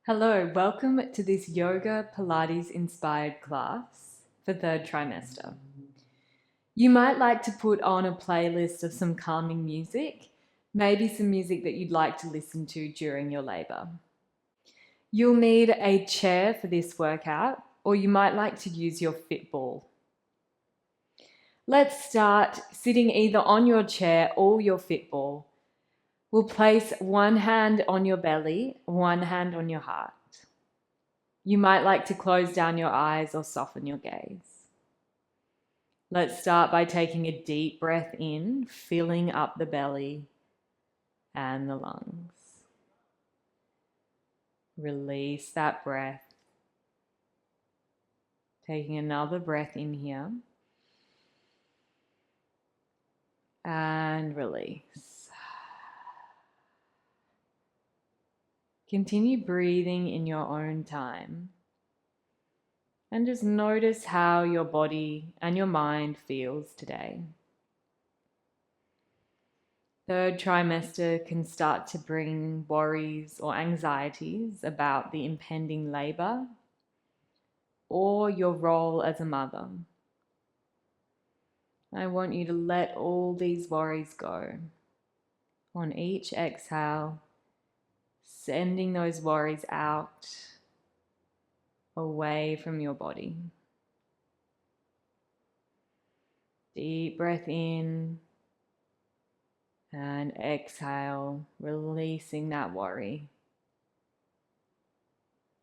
Hello, welcome to this yoga Pilates inspired class for third trimester. You might like to put on a playlist of some calming music, maybe some music that you'd like to listen to during your labor. You'll need a chair for this workout, or you might like to use your fit ball. Let's start sitting either on your chair or your fit ball. We'll place one hand on your belly, one hand on your heart. You might like to close down your eyes or soften your gaze. Let's start by taking a deep breath in, filling up the belly and the lungs. Release that breath. Taking another breath in here. And release. Continue breathing in your own time. And just notice how your body and your mind feels today. Third trimester can start to bring worries or anxieties about the impending labor or your role as a mother. I want you to let all these worries go. On each exhale, sending those worries out, away from your body. Deep breath in and exhale, releasing that worry.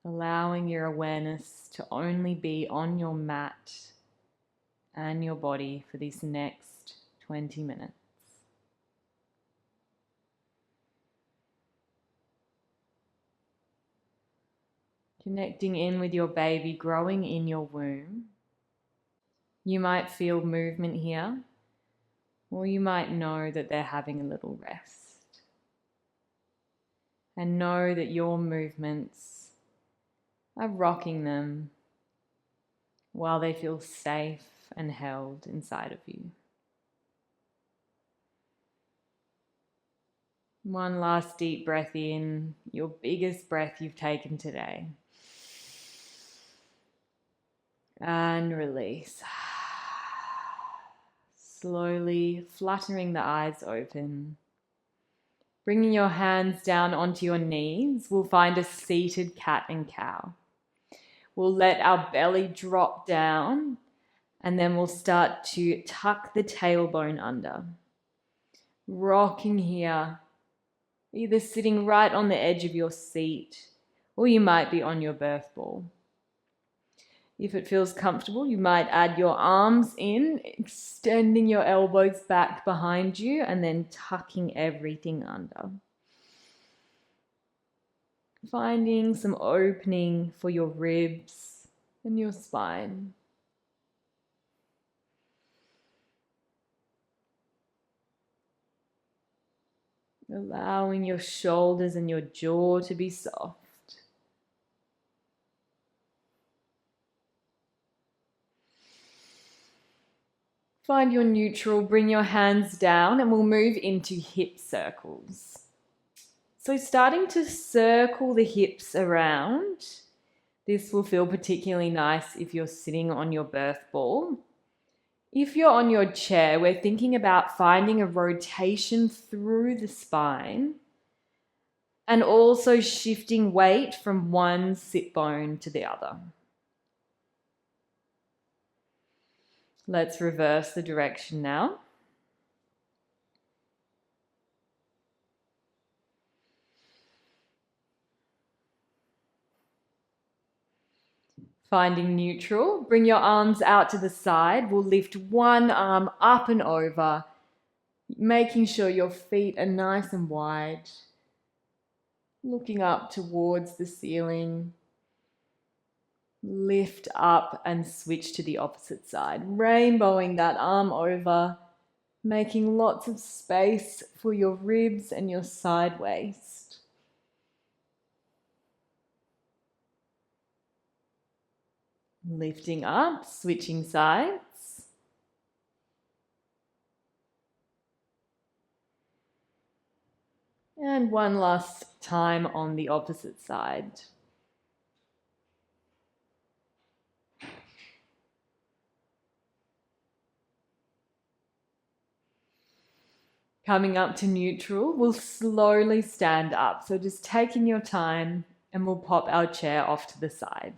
Allowing your awareness to only be on your mat and your body for this next 20 minutes. Connecting in with your baby growing in your womb. You might feel movement here, or you might know that they're having a little rest. And know that your movements are rocking them while they feel safe and held inside of you. One last deep breath in, your biggest breath you've taken today. And release. Slowly fluttering the eyes open. Bringing your hands down onto your knees, we'll find a seated cat and cow. We'll let our belly drop down, and then we'll start to tuck the tailbone under. Rocking here, either sitting right on the edge of your seat, or you might be on your birth ball. If it feels comfortable, you might add your arms in, extending your elbows back behind you, and then tucking everything under. Finding some opening for your ribs and your spine. Allowing your shoulders and your jaw to be soft. Find your neutral, bring your hands down, and we'll move into hip circles. So starting to circle the hips around. This will feel particularly nice if you're sitting on your birth ball. If you're on your chair, we're thinking about finding a rotation through the spine and also shifting weight from one sit bone to the other. Let's reverse the direction now. Finding neutral, bring your arms out to the side. We'll lift one arm up and over, making sure your feet are nice and wide. Looking up towards the ceiling. Lift up and switch to the opposite side. Rainbowing that arm over, making lots of space for your ribs and your side waist. Lifting up, switching sides. And one last time on the opposite side. Coming up to neutral, we'll slowly stand up. So just taking your time, and we'll pop our chair off to the side.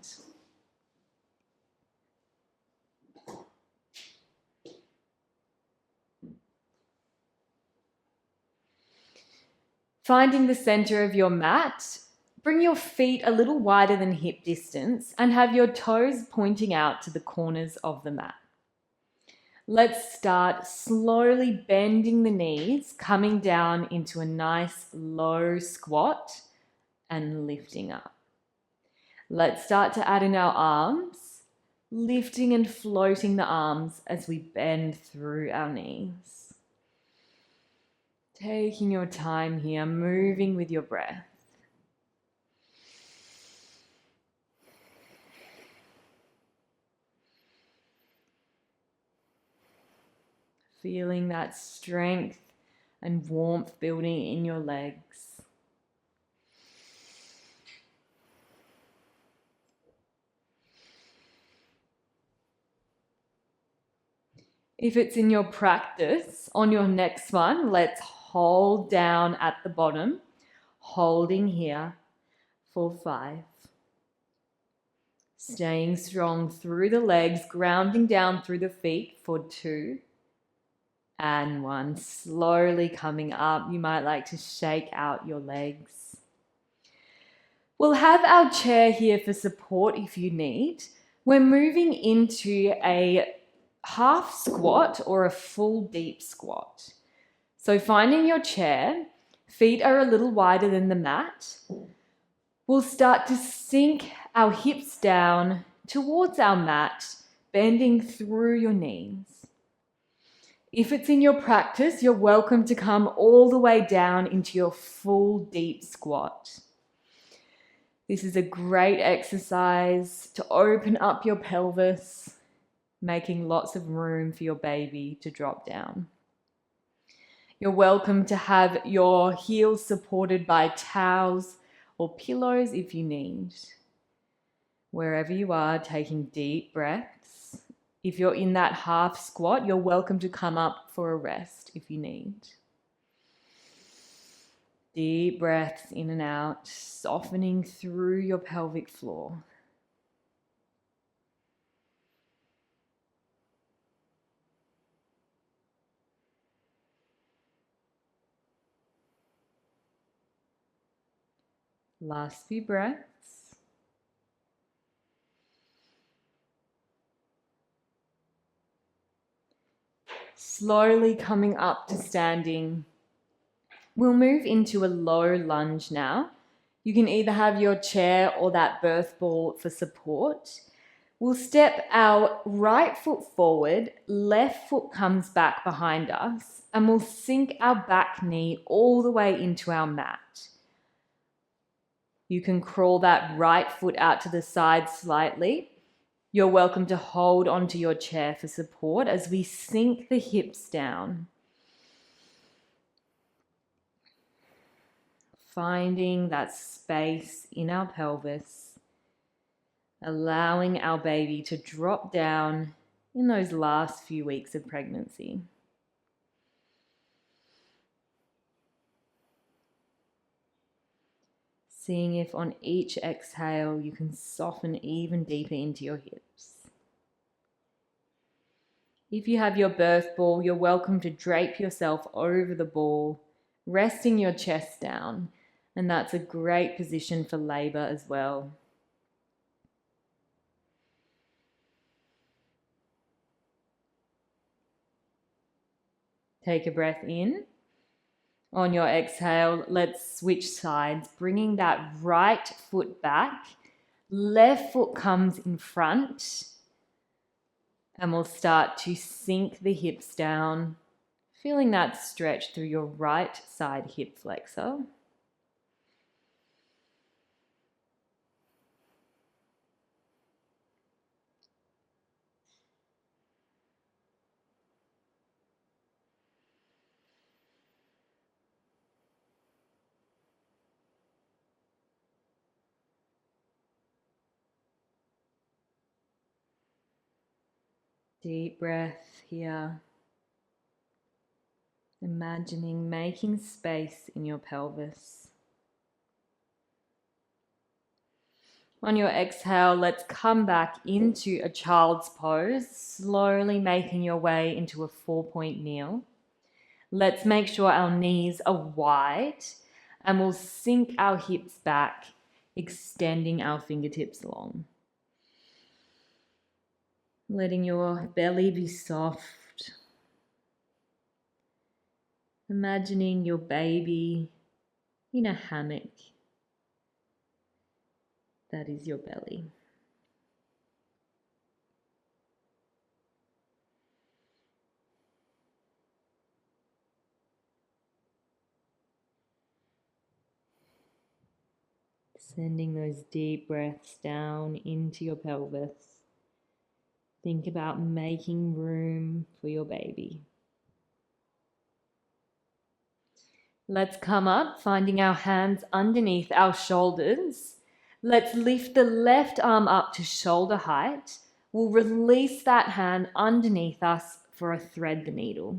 Finding the center of your mat, bring your feet a little wider than hip distance and have your toes pointing out to the corners of the mat. Let's start slowly bending the knees, coming down into a nice low squat and lifting up. Let's start to add in our arms, lifting and floating the arms as we bend through our knees. Taking your time here, moving with your breath. Feeling that strength and warmth building in your legs. If it's in your practice, on your next one, let's hold down at the bottom, holding here for 5. Staying strong through the legs, grounding down through the feet for 2. And 1. Slowly coming up. You might like to shake out your legs. We'll have our chair here for support if you need. We're moving into a half squat or a full deep squat. So finding your chair, feet are a little wider than the mat. We'll start to sink our hips down towards our mat, bending through your knees. If it's in your practice, you're welcome to come all the way down into your full deep squat. This is a great exercise to open up your pelvis, making lots of room for your baby to drop down. You're welcome to have your heels supported by towels or pillows if you need. Wherever you are, taking deep breaths. If you're in that half squat, you're welcome to come up for a rest if you need. Deep breaths in and out, softening through your pelvic floor. Last few breaths. Slowly coming up to standing. We'll move into a low lunge now. You can either have your chair or that birth ball for support. We'll step our right foot forward, left foot comes back behind us, and we'll sink our back knee all the way into our mat. You can crawl that right foot out to the side slightly. You're welcome to hold onto your chair for support as we sink the hips down. Finding that space in our pelvis, allowing our baby to drop down in those last few weeks of pregnancy. Seeing if on each exhale you can soften even deeper into your hips. If you have your birth ball, you're welcome to drape yourself over the ball, resting your chest down, and that's a great position for labor as well. Take a breath in. On your exhale, let's switch sides, bringing that right foot back. Left foot comes in front. And we'll start to sink the hips down, feeling that stretch through your right side hip flexor. Deep breath here. Imagining making space in your pelvis. On your exhale, let's come back into a child's pose, slowly making your way into a 4-point kneel. Let's make sure our knees are wide and we'll sink our hips back, extending our fingertips long. Letting your belly be soft. Imagining your baby in a hammock. That is your belly. Sending those deep breaths down into your pelvis. Think about making room for your baby. Let's come up, finding our hands underneath our shoulders. Let's lift the left arm up to shoulder height. We'll release that hand underneath us for a thread the needle.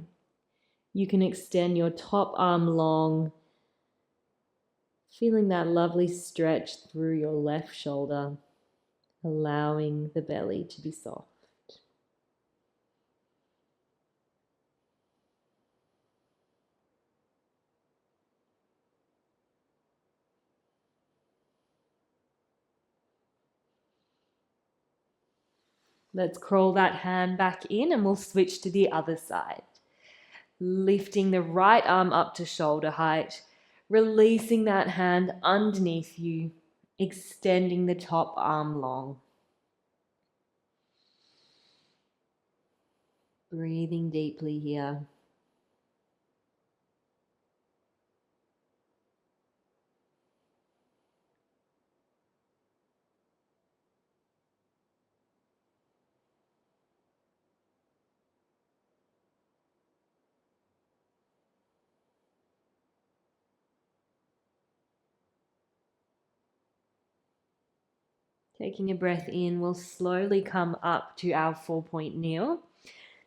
You can extend your top arm long, feeling that lovely stretch through your left shoulder, allowing the belly to be soft. Let's crawl that hand back in and we'll switch to the other side. Lifting the right arm up to shoulder height, releasing that hand underneath you, extending the top arm long. Breathing deeply here. Taking a breath in, we'll slowly come up to our 4-point kneel.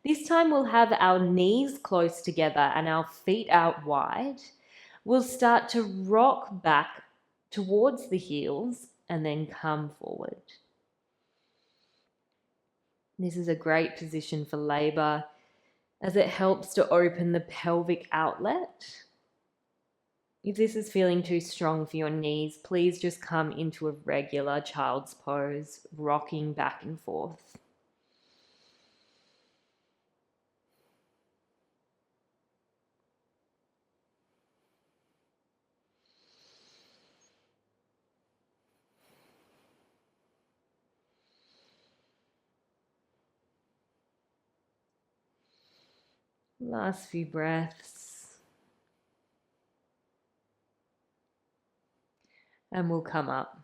This time we'll have our knees close together and our feet out wide. We'll start to rock back towards the heels and then come forward. This is a great position for labor as it helps to open the pelvic outlet. If this is feeling too strong for your knees, please just come into a regular child's pose, rocking back and forth. Last few breaths. And we'll come up.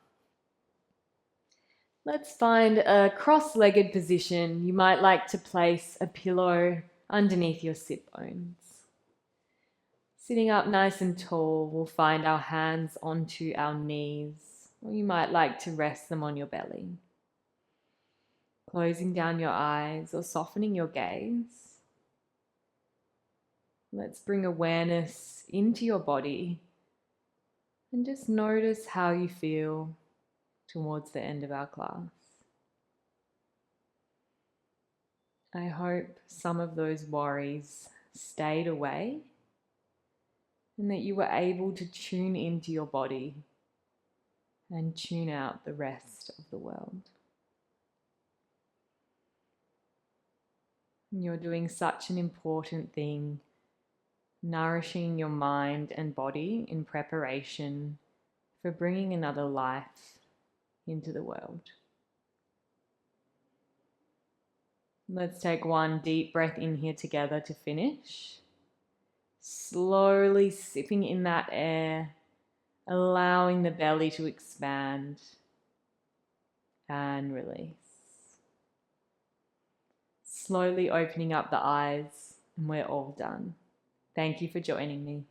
Let's find a cross-legged position. You might like to place a pillow underneath your sit bones. Sitting up nice and tall, we'll find our hands onto our knees, or you might like to rest them on your belly. Closing down your eyes or softening your gaze. Let's bring awareness into your body and just notice how you feel towards the end of our class. I hope some of those worries stayed away and that you were able to tune into your body and tune out the rest of the world. You're doing such an important thing, nourishing your mind and body in preparation for bringing another life into the world. Let's take one deep breath in here together to finish. Slowly sipping in that air, allowing the belly to expand and release. Slowly opening up the eyes, and we're all done. Thank you for joining me.